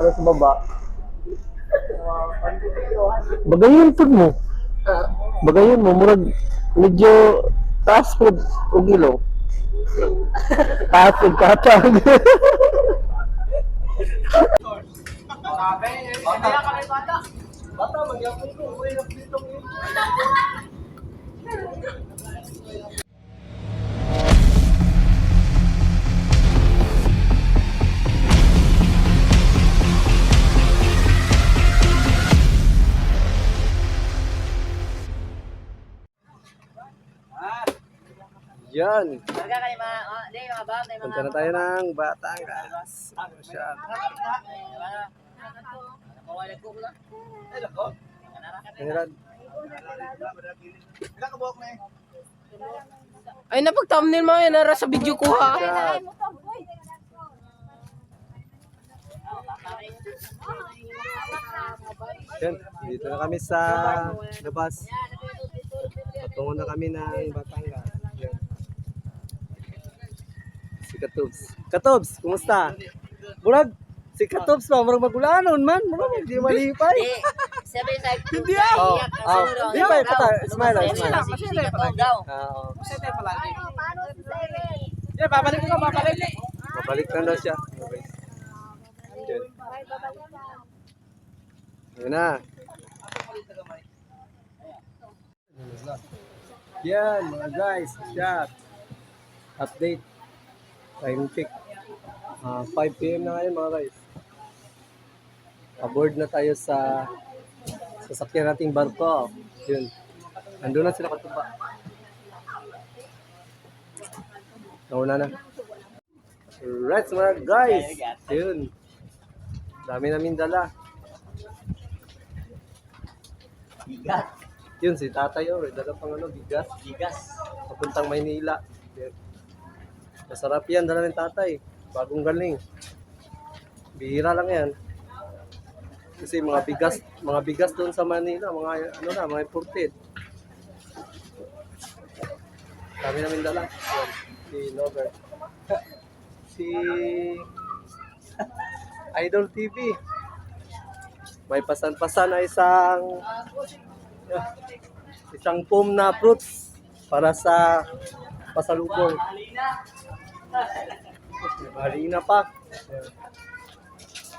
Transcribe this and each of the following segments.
Para sa baba. Bagayon pud mo. Bagayon mo murag medyo taas pud og ilong. Taas pud katag. Bata magyapon ko, uy dito. Yan. Talaga kayo mga, hindi, mga bab, may mga... Punta na tayo ng Batangas. Siya. Napawalag ko lang. Meron. Ay, napag-thumbnail mo yun, nara sa video ko ha. Shot. Yan. Dito na kami sa labas. Patungo na kami ng Batangas. Yan. Si Katubs. Katubs, kumusta? Murag, si Katubs pa, murag magulanon man. Murag, hindi malipay. Hindi, sabi sa... Hindi ah. Oh, oh. Di ba, pata, smile lang, smile. Sige ka daw. Oo. Masaya tayo palagi. Yeah, babalik ko, babalik. Mabalik na daw siya. Okay. Yan. Yan na. Yan mga guys, shot. Update. Time check. 5 PM na ngayon mga guys. Aboard na tayo sa sasakyan nating barko. Yun. Nandun na sila katuba. Nauna na. Alright mga guys. Yun. Dami namin dala. Bigat. Yun si tatay oh. Dala pang bigas. Bigas. Papuntang Maynila. Yun. Masarap yan, dala ng tatay. Bagong galing. Bihira lang yan. Kasi mga bigas doon sa Manila, mga imported. Kami namin dala. Yan. Si Norbert. Si Idol TV. May pasan-pasan na isang foam na fruits para sa pasalubong. Marina pa.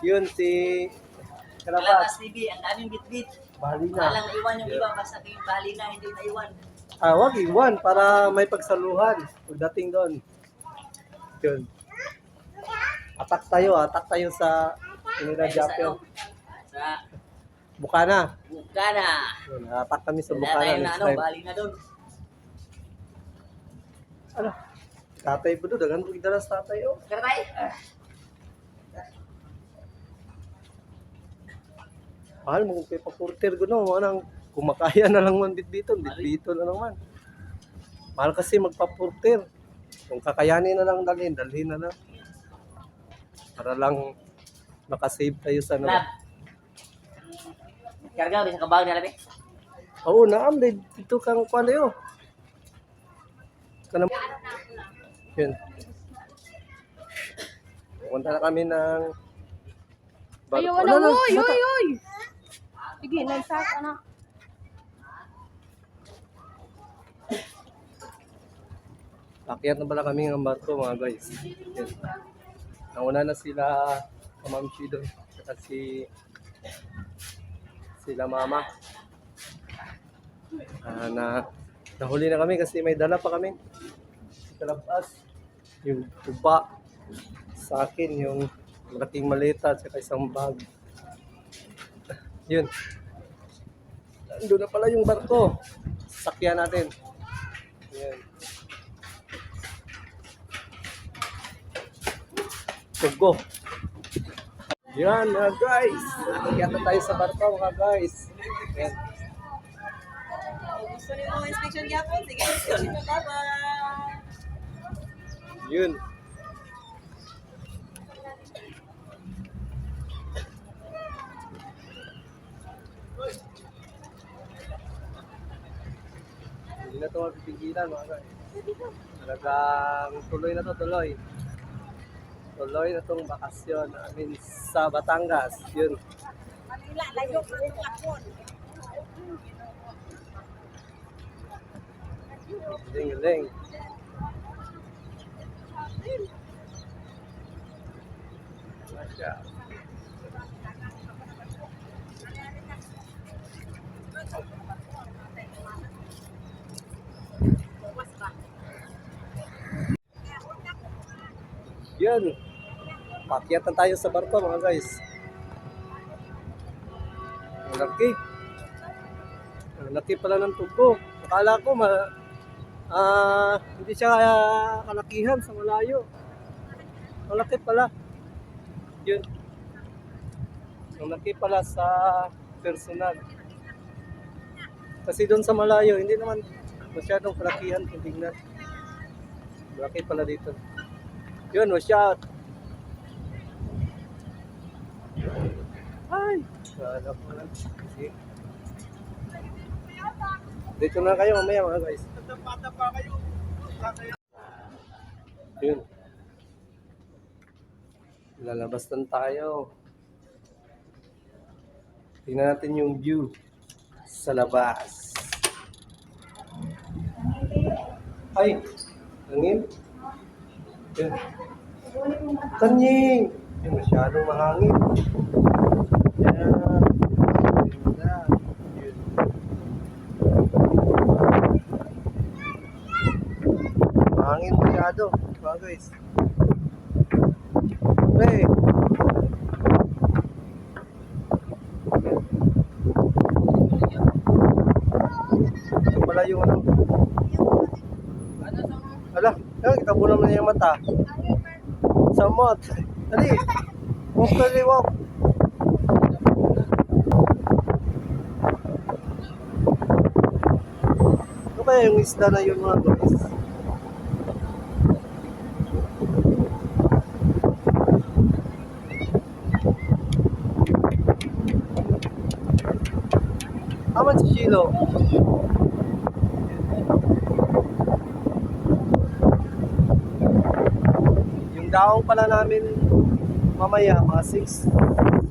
Yun si Kalabas TV, ang daming bit-bit. Marina. Walang iwan yung iba, basta yung bali na, hindi na iwan. Wag iwan para may pagsaluhan pagdating doon. Yun. Atak tayo sa Inira Japper. Sa Bukana. Bukana. Yun, atak kami sa Wala Bukana tayo na next ano, time. bali na doon. Ano? Tatay po doon, dagan po kita sa tatay oh. Kaya tayo? Mahal mo kung kay pa-porter ko no, manang kumakaya na lang man bitbiton na lang man. Mahal kasi magpa-porter. Kung kakayanin na lang dalhin na lang. Para lang makasave tayo sa Lab. Karga, bisa kabag na labi. Oo, naam dito kang kuan dayo. Kanam. Yun. Punta na kami ng Ayaw, ano, oy. Sige, nagsak, anak. Akyat na pala kami ng barko mga guys. Yan. Nauna na sila Kamamchi doon. Saka sila mama. Nahuli na kami kasi may dala pa kami. Sa labas. Yung tuba. Sa akin yung malaking maleta at saka isang bag. Yun. Nandun na pala yung barko. Sakyan natin. Yan. Tugo. Yan mga guys. Nagyata tayo sa barko mga guys. Yan. Gusto niyo mga inspection yapon? Sige, inspection na Yun. Hindi na ito mapipigilan mga guys. Talagang tuloy na to, tuloy. Tuloy na itong bakasyon. I mean, sa Batangas. Yun. Manila, layo pa rin lakon. Galing. Yun. Pakyatan tayo sa barko mga guys. Ang laki. Ang laki pala ng tubo. Akala ko hindi siya kalakihan sa malayo. Ang laki pala. Yun. Ang laki pala sa personal. Kasi doon sa malayo, hindi naman masyadong kalakihan kung tingnan. Laki pala dito. Yun, shot. Ay! Sana po lang. Dito na kayo mamaya mga guys. Yun. Lalabas na tayo. Tingnan natin yung view sa labas. Ay! Hangin? Yun. Tanying! Yun, masyadong mahangin. Yan. Ganda. Yun. Mahangin masyado. Mga guys. Hey! Ito pala yung ano. Ala, kita mo naman yung mata. Samot. Dali. Walk dali, walk. Ano kaya yung isda na yun mga guys? Aman si Shilo. Yung daong pala namin mamaya, mga 6.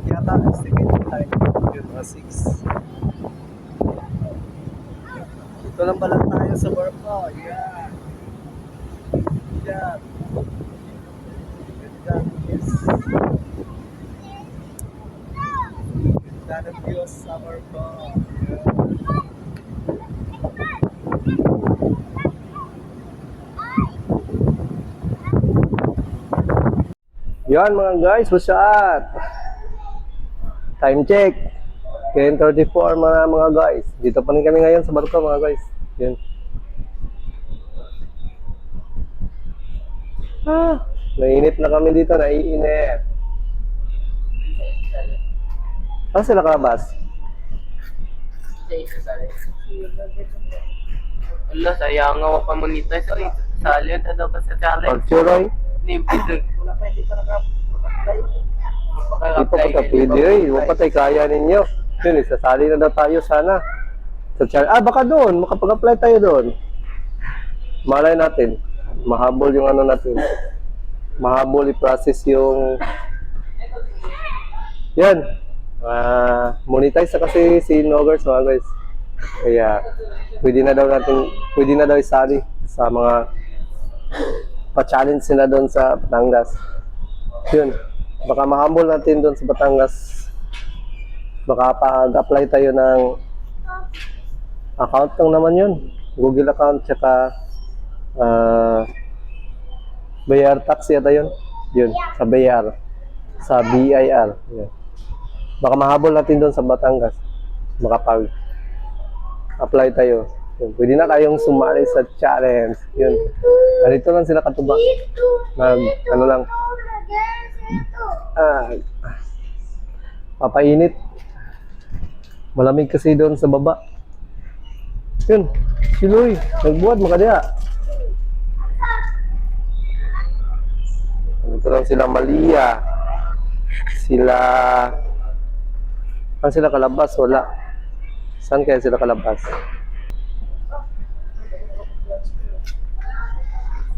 Yata, estimate time. Yun, mga 6. Ito lang pala tayo sa barko. Yeah. Yeah. Ganda. Yes. Ganda ng view sa barko. Yeah. Yan mga guys, what's up? Time check. 10:34 mga guys. Dito pa rin kami ngayon sa barko mga guys. Yan. Nainip na kami dito, naiinip. Saan sila kalabas? Allah, sayang nga pa monetize. Oy, sali na daw ka sa challenge. Pag-churoy? Hindi Di pa pwede rin. Huwag pa tayo kaya ninyo. Yun, sasali na daw tayo sana. Sa challenge. Baka doon. Makapag-apply tayo doon. Malay natin. Mahabol yung ano natin. Mahabol i-process yung... Yan. Monetize na kasi si Noggers mga guys. Kaya pwede na daw isali sa mga pa-challenge sila doon sa Batangas. Yun. Baka mahambol natin doon sa Batangas. Baka pag-apply tayo ng account lang naman yun. Google account tsaka BIR tax yata yun. Yun. Sa BIR. Sa BIR. Yun. Baka mahabol natin doon sa Batangas. Baka pag-apply tayo. Yun. Pwede na tayong sumali sa challenge. Yun. Dito lang sila katuba. Ano lang. Papainit. Malamig kasi doon sa baba. Yun. Siloy. Nagbuhat makadaya. Dito lang sila Malia. Saan sila kalabas? Wala. Saan kaya sila kalabas?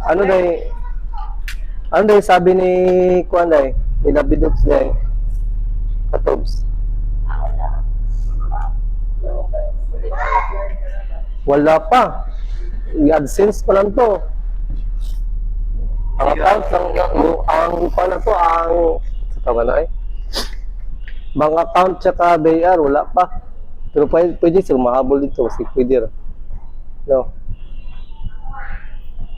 Ano dahi sabi ni Kuan dahi? Ni Labidots dahi? Wala pa. I-AdSense pa lang to. Ang account, ang pa na to, ang sa tama na eh. Bank account tsaka BR, wala pa. Pero pwede sila mahabol dito kasi pwede rin. No.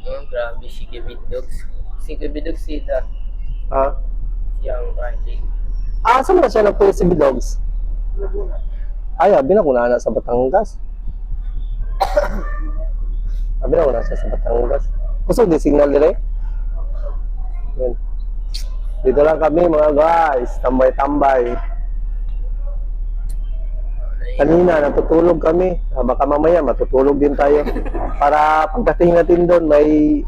Oh, grabe si Kibidogs. Si Kibidogs sila. Ha? Siyang riding. Saan na siya nagpuyo si Bidogs? Ay, abi na kung na sa Batangas. Abi na kung na siya sa Batangas. Gusto di signal dire? Yan. Dito lang kami mga guys. Tambay-tambay. Kanina, natutulog kami. Baka mamaya, matutulog din tayo. Para pagdating natin doon, may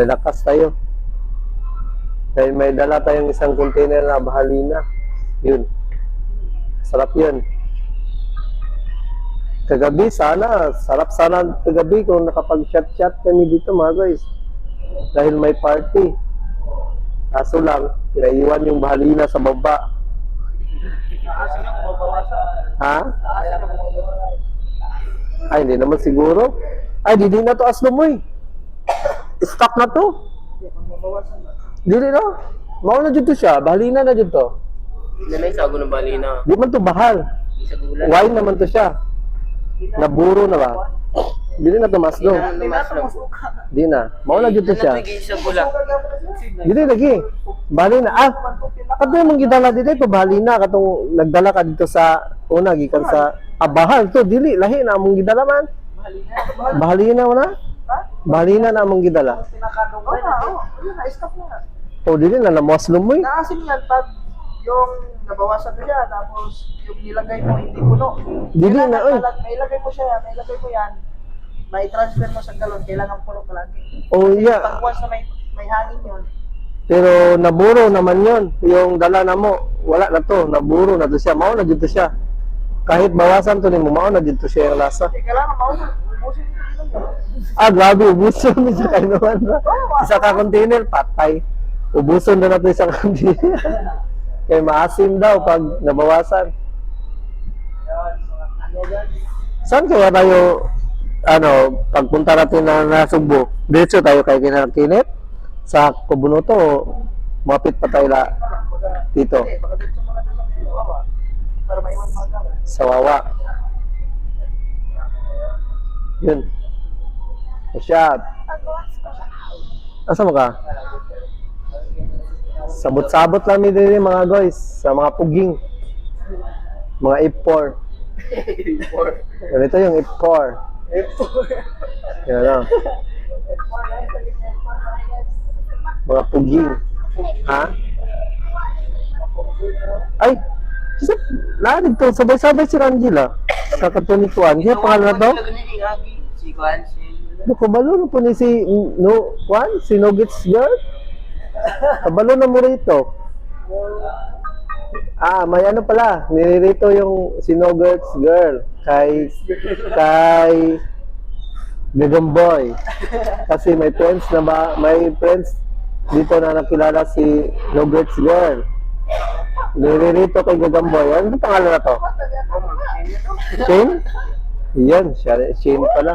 lakas tayo. Dahil may dala tayong isang container na bahalina. Yun. Sarap yun. Kagabi, sarap sana kagabi kung nakapag-shot-shot kami dito mga guys. Dahil may party. Kaso lang, pinaiwan yung bahalina sa baba. Ha? Ay, hindi naman siguro. Ay, di na to aslumoy. Stop na to. Dili na. Mao na dito siya. Bahalina na dito. Nanay sago ng balina. Di man to bahal. Isa gulan. Wine naman to siya. Naburo na ba? Dili na to maslo. Di na. Mao na dito siya. Isa gulan. Dili lagi. Bahalina. Kato yung mong gidala dito ito. Bahalina. Katong nagdala ka dito sa una. Gikan sa bahal to. Dili. Lahi na among gidala man. Bahalina mo na? Bahalina na among gidala. Pinakadugaw na, yun na, stop na. O dili na namuslo mo eh. Nakasim yan pag yung nabawasan mo siya, tapos yung nilagay mo hindi puno. Dili na, oy. May ilagay mo siya, may ilagay mo yan, may transfer mo sa galon, kailangan puno palagi. Oh yeah. Pag once na may hangin yun, Pero naburo naman yon. Yung dala na mo, wala na to. Naburo na to siya. Mao na dito siya. Kahit bawasan to ni mo, mao na dito siya yung lasa. kailangan maubos, ubusin mo ito lang. Grabe, ubuson ni siya kayo naman. Isa ka container, patay. Ubuson na nato isang container. Kaya maasim daw pag nabawasan. Saan kaya tayo, pagpunta natin na Nasugbo, diretso tayo kay Kinarkinit? Sa Kubunuto o mapit pa tayo dito? Baka dito mga doon sa Wawa, para maiwan mga gamit. Sa Wawa. Yun. Masyad. Asa mo ka? Sabot-sabot lang din mga guys. Sa mga puging. Mga F4. Ganito yung F4. Yan na. Mga puging. Ha? Ay! Lahat ito. Sabay-sabay si Rangela. Sa katunituan. Hindi pangalan na to? Si Kwan, si... Kabalo na po ni si si Nuggets girl. Kabalo na mo rito. May ano pala, nirito yung si Nuggets girl kay Gagamboy. Kasi may friends dito na nakilala si Nuggets girl. Nirito kay Gagamboy. Ano pangalan na to? Shane? Yan, Shane pala.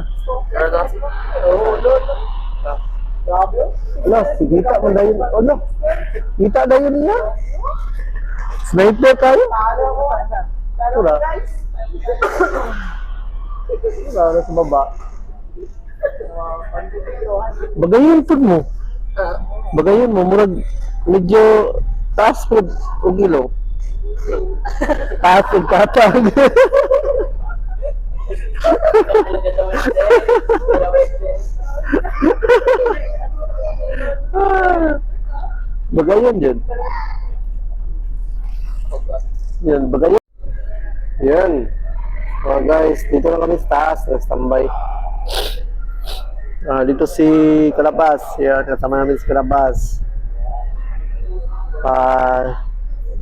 Ala, kita mo na yun. Ala, kita na yun niya. Sniper kayo? Wala. Wala sa baba. Bagayon po mo. Bagayon mo, murag medyo taas po o gilo. Taas po katag. Bagayon yun. Yan, bagayon. Yan. Mga guys, dito na kami sa taas. Nag-standby. Dito si Kalabas. Yan, kasama namin si Kalabas.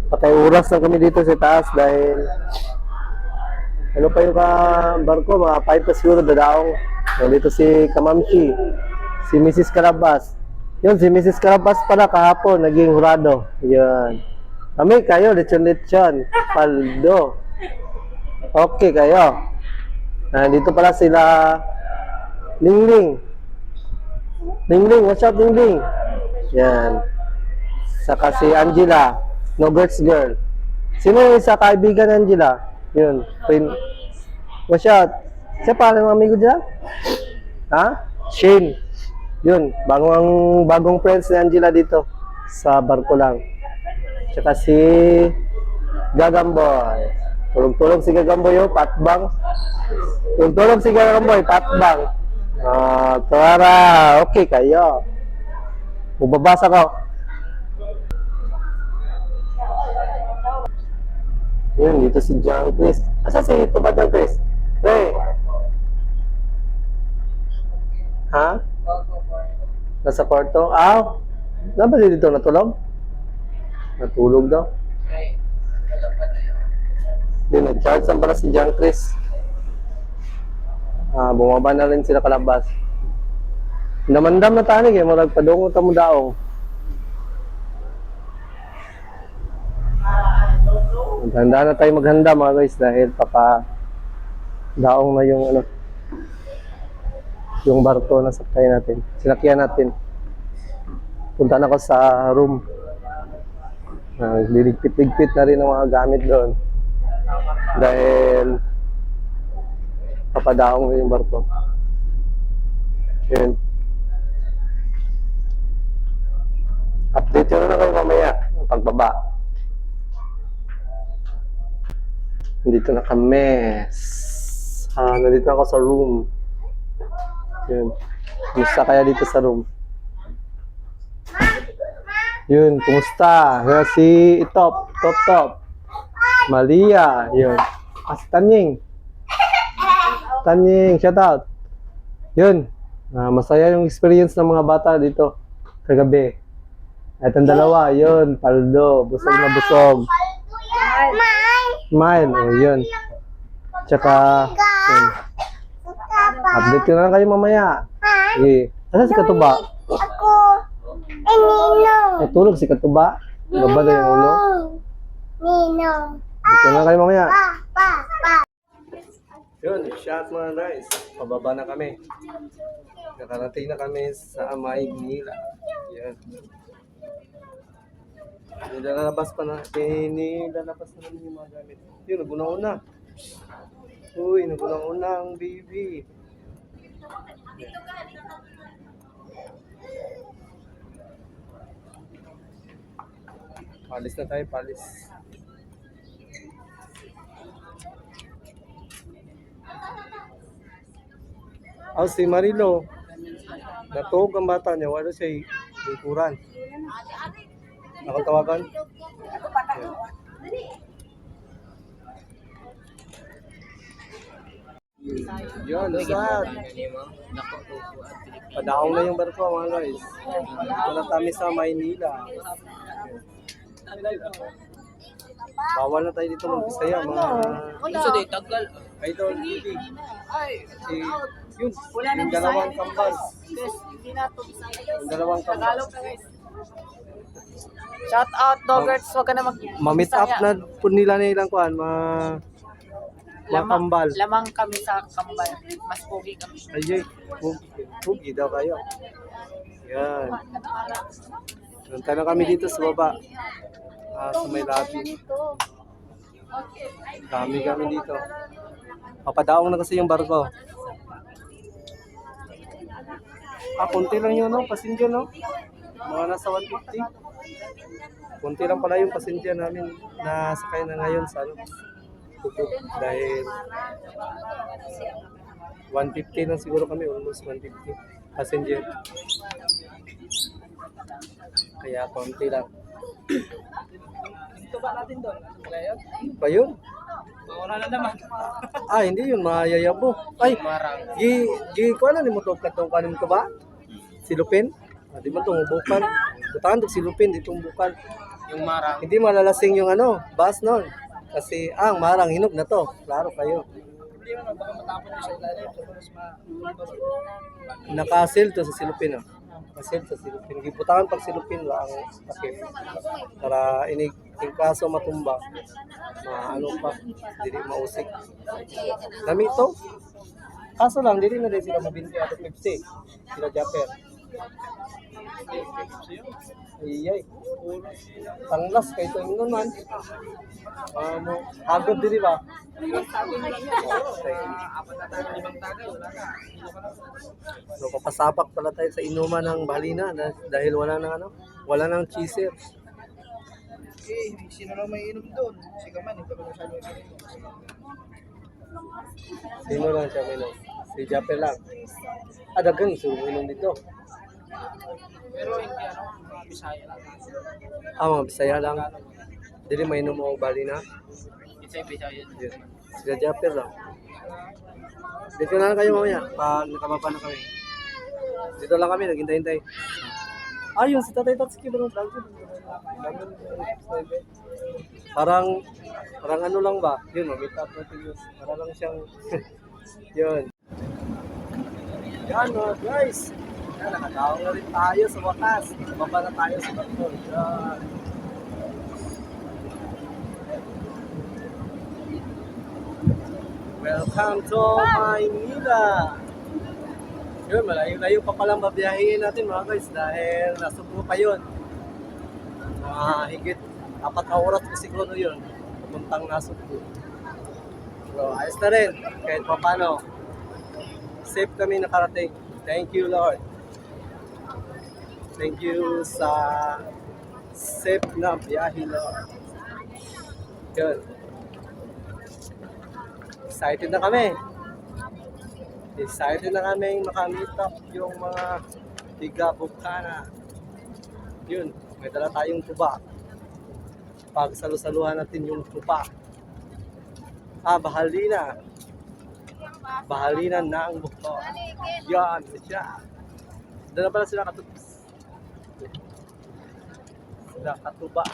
Patay oras na kami dito sa taas dahil ano pa yung barko, mga 5 pa siguro dadaong. Nandito si Kamamshi, si Mrs. Carabas. Yun, si Mrs. Carabas pala kahapon, naging hurado. Yun. Kami kayo, lechon-lechon, paldo. Okay kayo. Dito pala sila Lingling. Lingling, what's up Lingling? Yan. Saka si Angela, no girls girl. Sino yung isa kaibigan ni Angela? Yun. What's up? Siya pa ng amigo dyan? Ha? Shane. Yun, bagong friends ni Angela dito sa barko lang. Tsaka si Gagamboy. Tulog-tulog si Gagamboy, oh, patbang. Tulog-tulog si Gagamboy, patbang. Tara, okay kayo. Bubabasa ko. Yun, dito si John Chris. Asa si ito ba John Chris? Hey. Ha? Nasa kwarto? Ba dito natulog? Natulog daw. Hindi, nag-charge ang pala si John Chris. Bumaba na rin sila kalabas. Namandam na tanig eh, magpadungo mo daong. Maghanda na tayo maghanda mga guys dahil daong na yung yung barko na sakay natin. Sinakyan natin. Punta na ako sa room. Liligpit-ligpit na rin ang mga gamit doon. Dahil papadaong na yung barko. Yun. Update yun na kayo mamaya. Ang pagbaba. Nandito na kami. Nandito na ako sa room. Yun. Kumusta kaya dito sa room? Yun, kumusta? Si Top. Malia. Yun. Si Tanying. Shout out. Yun. Masaya yung experience ng mga bata dito kagabi. At ang dalawa, yun, Paldo. Busog na busog. Mine. Yun. Tsaka, yun. Update ko na lang kayo mamaya. Okay. Asa si Katuba? Ako. Ninong. Tulog si Katuba? Baba na yung ulo? Ninong. Update ko na lang kayo mamaya. Pa. Yun, shot mga guys. Pababa na kami. Nakarating na kami sa Maynila. Yan. Nilalabas na namin yung mga gamit. Yun, naguna-una. Uy, naguna-una ang baby. Palis na tayo, palis. Si Marilo. Natuog ang bata niya. Wala siya lingkuran. Akong tawagan? Yun, sad. Padaong na yung barko mga guys. Ito na kami sa Maynila. Bawal na tayo dito mag-Bisaya mga idol TV. Yung dalawang kambal. Yung dalawang kambal. Shout out Doggers, wag ka na Ma-meet up na po nila na ilang kuhan, kambal. Lamang kami sa kambal. Mas pogi kami. Ayay, pugi daw kayo. Yan. Punta na kami dito sa baba. Sa may lobby. Dami kami dito. Papadaong na kasi yung barko. Konti lang yun, no? Passenger, no? Mga nasa 150. Konti lang pala yung passenger namin na sakay na ngayon sa Pupuk. Dahil 150 lang siguro kami, almost 150 passenger. Kaya konti lang. Ito ba natin doon? Ba yun? Wala na naman. Hindi yun, mayayabo. Ay, kuha na ni mo ito, katong kanin ko ba? Silupin? Di mo itong bukal. Butangan ito silupin, itong bukal. Yung marang. Hindi malalasing yung bus nun. Kasi, ang marang, hinog na to. Klaro kayo. Hindi mo baka matapon sa ilalim. Tapos Nakasil to sa silupin. Masin sa silupin. Gibutangan pag silupin lang ang takip. Para inig in kaso matumba. Ano pa, dili mausik. Dami ito. Kaso lang, dili na din sila mabinti at 50. Sila Japper. Iyay. Tanglas kay ito yung naman. Agad dili ba? So, papasapak pala tayo sa inuman ng Bahalina dahil wala nang wala nang cheeser. Sino lang may inom doon? Si Kaman, hindi ko masyado inom. Sino lang siya minom? Si Japper lang. Dagang suminom dito. Pero hindi mga Bisaya lang. Mga Bisaya lang. Dili mainom o Bahalina. It's a Bisaya. Sila Japper lang. Dito na lang kayo mamaya. Nakababa na kami. Dito lang kami, naghintay-hintay. Ayun, si Tatay Tatsuki ba nung vlog? Parang ano lang ba? Yun, mag-meet up natin yun. Para lang siyang, yun. Yan mga guys. Yan, nakatawag na rin tayo sa wakas. Baba na tayo sa bato. Yan. Welcome to Maynila. Yun, malayo-layo pa palang babiyahin natin mga guys dahil nasubro pa yun. Higit 4 na oras ko siguro yun. Pupuntang nasubro. So, ayos na rin. Kahit pa paano. Safe kami nakarating. Thank you, Lord. Thank you sa safe na biyahe, Lord. Yun. Excited na kami. Excited na kami makamit up yung mga tiga-Bukana. Yun, may dala tayong tuba. Pagsalusaluhan natin yung tuba. Bahalina. Bahalina ng buko. Yan, siya. Dala pala sila katuba. Sila katuba.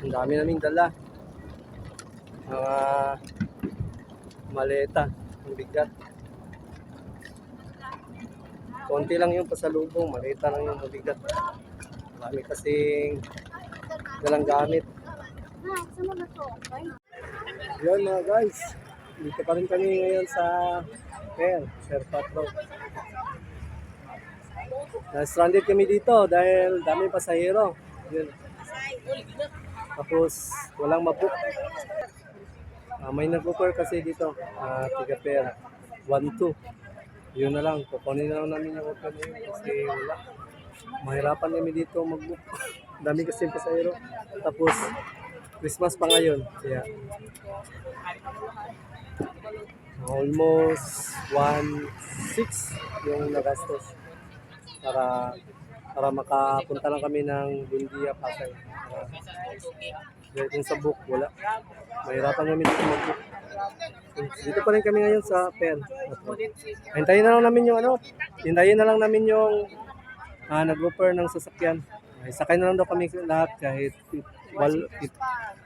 Ang dami naming dala. Mga maleta, ang bigat. Konti lang yung pasalubong, maleta lang yung mabigat. Marami kasing dalang gamit. Yun mga guys, dito pa rin kami ngayon sa Sir Patro. Na-stranded kami dito dahil daming pasahero. Yun. Tapos walang mabook. May nag-offer kasi dito, tiga-pera, 1-2. Yun na lang, kukunin na lang namin yung offer na yun kasi wala. Mahirapan kami dito mag-book. Dami kasi pasahero. Tapos, Christmas pa ngayon. Kaya, almost 1.6 yung nagastos para makapunta lang kami ng Bundia, Pasay. Dahil kung sa book, wala. Mahirapan kami dito mag-book. Dito pa rin kami ngayon sa PEN. Hintayin na lang namin yung nag-offer ng sasakyan. Sakay na lang daw kami lahat kahit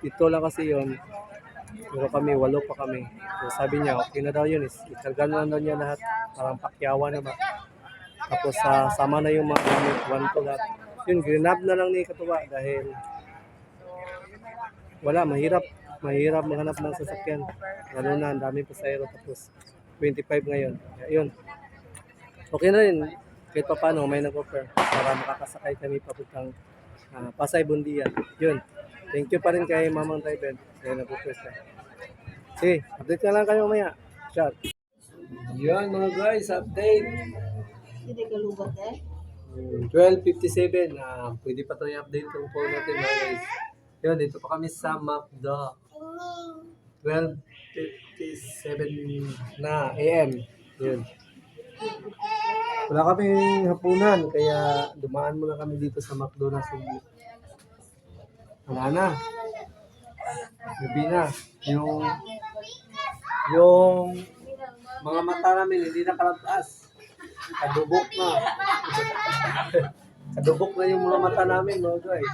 ito lang kasi yun. Pero kami, 8 pa kami. So sabi niya, okay na daw yun. Ikarga na lang daw niya lahat. Parang pakyawan na ba. Tapos sama na yung mga gamit, 1 to lahat. Yun, grinab na lang ni Katuwa dahil wala, mahirap maghanap ng sasakyan. Lalo na, ang daming pasahero. Tapos 25 ngayon. Yun. Okay na rin. Kahit pa paano, may nag-offer para makakasakay kami papuntang Pasay, Bundia. Yun. Thank you pa rin kay Mamang Tayben. Kaya nag-offer siya. Sige, update na lang kayo mamaya. Shot. Yun mga guys, update. Hindi ka lubat 12:57. Pwede pa ito i-update yung phone natin mga guys. Yun, dito pa kami sa McDo. 12:57 na AM. Yun. Wala kaming hapunan, kaya dumaan muna kami dito sa McDo na Subi. Wala na. Gabi na. Yung mga mata namin hindi na kalabas. Kadubok na. Kadubok na yung mga mata namin, mga guys.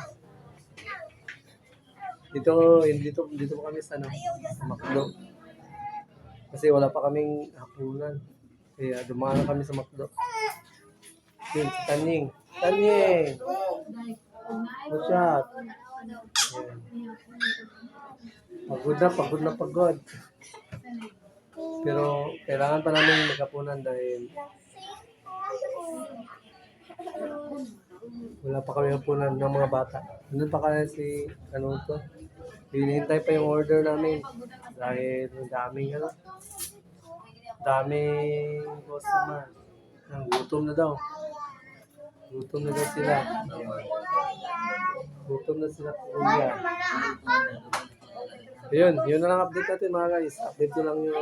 Dito kami sa McDo. Kasi wala pa kaming hapunan. Kaya dumaan na kami sa McDo. Yun, si Tanying. Tanying! No shot. Ayan. Pagod na pagod. Pero kailangan pa namin magkapunan dahil wala pa kami hapunan ng mga bata. Nandun pa kaya si, ano to, hinihintay pa yung order namin. Dahil daming customer. Gutom na daw. Gutom na daw sila. Gutom na sila. Kuya. Yun na lang update natin mga guys. Update ko lang yung